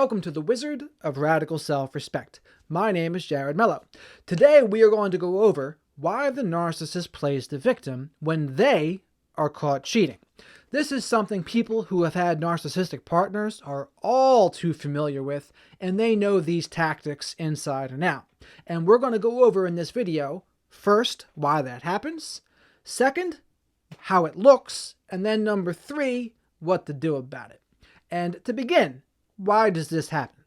welcome to the Wizard of Radical Self-Respect. My name is Jared Mello. Today we are going to go over why the narcissist plays the victim when they are caught cheating. This is something people who have had narcissistic partners are all too familiar with, and they know these tactics inside and out. And we're going to go over in this video, first, why that happens, second, how it looks, and then number 3, what to do about it. And to begin, why does this happen?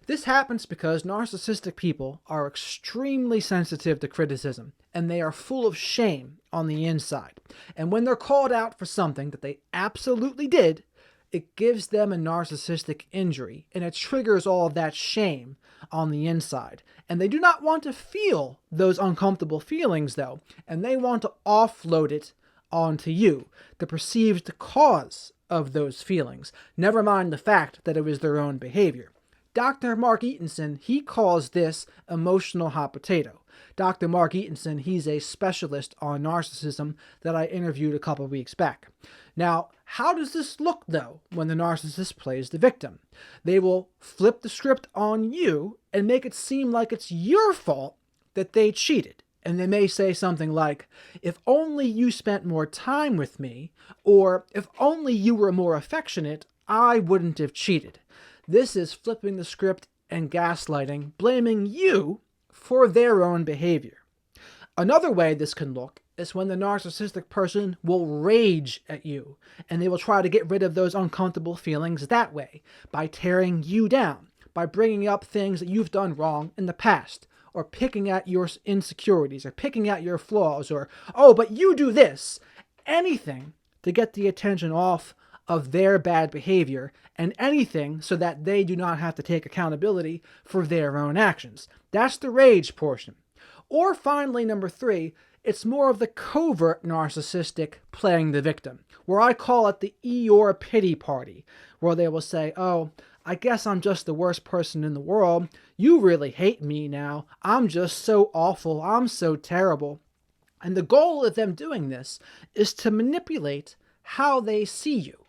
This happens because narcissistic people are extremely sensitive to criticism, and they are full of shame on the inside. And when they're called out for something that they absolutely did, it gives them a narcissistic injury, and it triggers all of that shame on the inside. And they do not want to feel those uncomfortable feelings, though, and they want to offload it onto you, the perceived cause of those feelings, never mind the fact that it was their own behavior. Dr. Mark Eatonson, he calls this emotional hot potato. Dr. Mark Eatonson, he's a specialist on narcissism that I interviewed a couple weeks back. Now, how does this look, though, when the narcissist plays the victim? They will flip the script on you and make it seem like it's your fault that they cheated. And they may say something like, if only you spent more time with me, or if only you were more affectionate, I wouldn't have cheated. This is flipping the script and gaslighting, blaming you for their own behavior. Another way this can look is when the narcissistic person will rage at you, and they will try to get rid of those uncomfortable feelings that way, by tearing you down, by bringing up things that you've done wrong in the past, or picking at your insecurities, or picking at your flaws, or, oh, but you do this. Anything to get the attention off of their bad behavior, and anything so that they do not have to take accountability for their own actions. That's the rage portion. Or finally, number 3, it's more of the covert narcissistic playing the victim, where I call it the Eeyore pity party, where they will say, oh, I guess I'm just the worst person in the world. You really hate me now. I'm just so awful. I'm so terrible. And the goal of them doing this is to manipulate how they see you.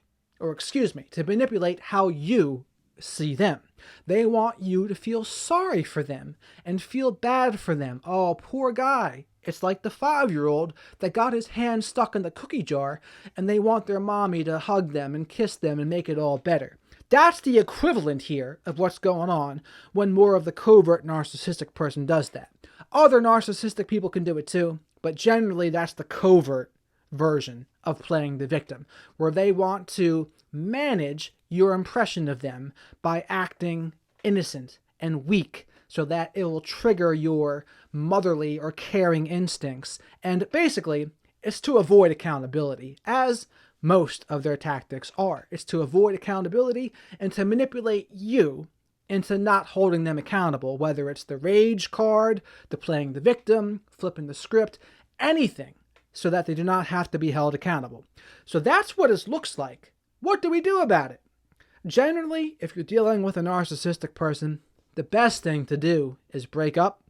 Or to manipulate how you see them. They want you to feel sorry for them and feel bad for them. Oh, poor guy. It's like the 5-year-old that got his hand stuck in the cookie jar, and they want their mommy to hug them and kiss them and make it all better. That's the equivalent here of what's going on when more of the covert narcissistic person does that. Other narcissistic people can do it too, but generally that's the covert version of playing the victim, where they want to manage your impression of them by acting innocent and weak so that it will trigger your motherly or caring instincts. And basically, it's to avoid accountability, as most of their tactics are. It's to avoid accountability and to manipulate you into not holding them accountable, whether it's the rage card, the playing the victim, flipping the script, anything, so that they do not have to be held accountable. So that's what it looks like. What do we do about it? Generally, if you're dealing with a narcissistic person, the best thing to do is break up.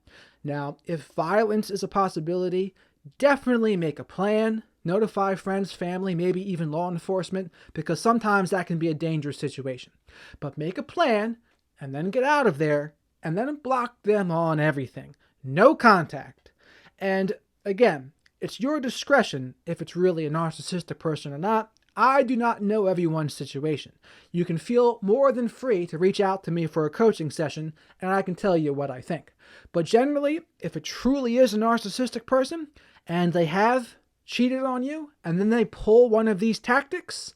Now, if violence is a possibility, definitely make a plan. Notify friends, family, maybe even law enforcement, because sometimes that can be a dangerous situation. But make a plan, and then get out of there, and then block them on everything. No contact. And again, it's your discretion if it's really a narcissistic person or not. I do not know everyone's situation. You can feel more than free to reach out to me for a coaching session, and I can tell you what I think. But generally, if it truly is a narcissistic person, and they have cheated on you, and then they pull one of these tactics,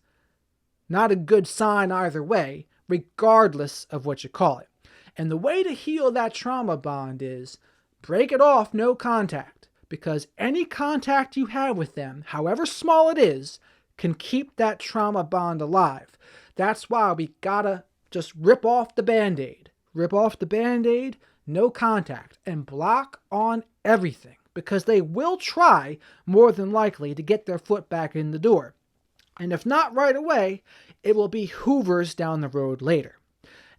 not a good sign either way, regardless of what you call it. And the way to heal that trauma bond is break it off, no contact, because any contact you have with them, however small it is, can keep that trauma bond alive. That's why we gotta just rip off the Band-Aid. Rip off the Band-Aid, no contact, and block on everything, because they will try, more than likely, to get their foot back in the door. And if not right away, it will be Hoovers down the road later.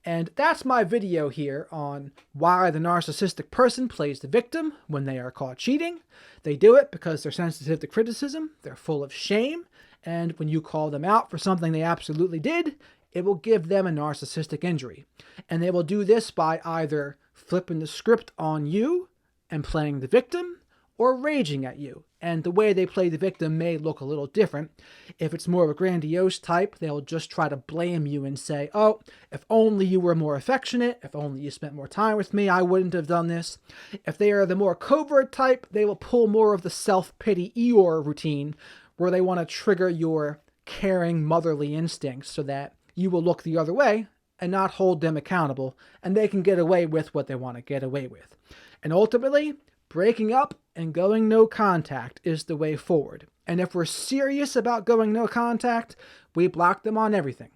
And that's my video here on why the narcissistic person plays the victim when they are caught cheating. They do it because they're sensitive to criticism, they're full of shame, and when you call them out for something they absolutely did, it will give them a narcissistic injury. And they will do this by either flipping the script on you and playing the victim, or raging at you. And the way they play the victim may look a little different. If it's more of a grandiose type, they'll just try to blame you and say, oh, if only you were more affectionate, if only you spent more time with me, I wouldn't have done this. If they are the more covert type, they will pull more of the self-pity Eeyore routine, where they want to trigger your caring motherly instincts so that you will look the other way and not hold them accountable, and they can get away with what they want to get away with. And ultimately, breaking up and going no contact is the way forward. And if we're serious about going no contact, we block them on everything.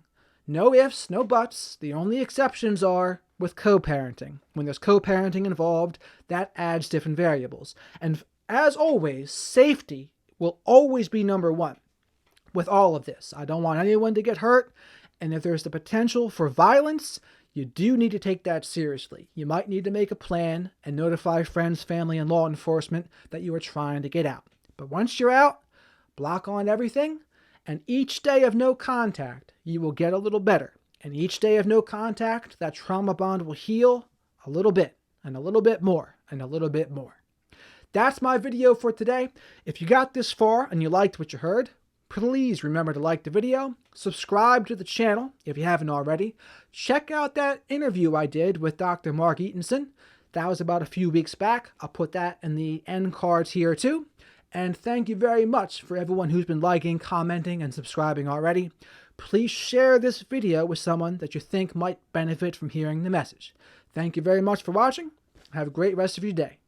No ifs, no buts. The only exceptions are with co-parenting. When there's co-parenting involved, that adds different variables. And as always, safety will always be number one with all of this. I don't want anyone to get hurt. And if there's the potential for violence, you do need to take that seriously. You might need to make a plan and notify friends, family, and law enforcement that you are trying to get out. But once you're out, block on everything, and each day of no contact, you will get a little better. And each day of no contact, that trauma bond will heal a little bit, and a little bit more, and a little bit more. That's my video for today. If you got this far and you liked what you heard, please remember to like the video, subscribe to the channel if you haven't already, check out that interview I did with Dr. Mark Eatonson. That was about a few weeks back. I'll put that in the end cards here too. And thank you very much for everyone who's been liking, commenting, and subscribing already. Please share this video with someone that you think might benefit from hearing the message. Thank you very much for watching. Have a great rest of your day.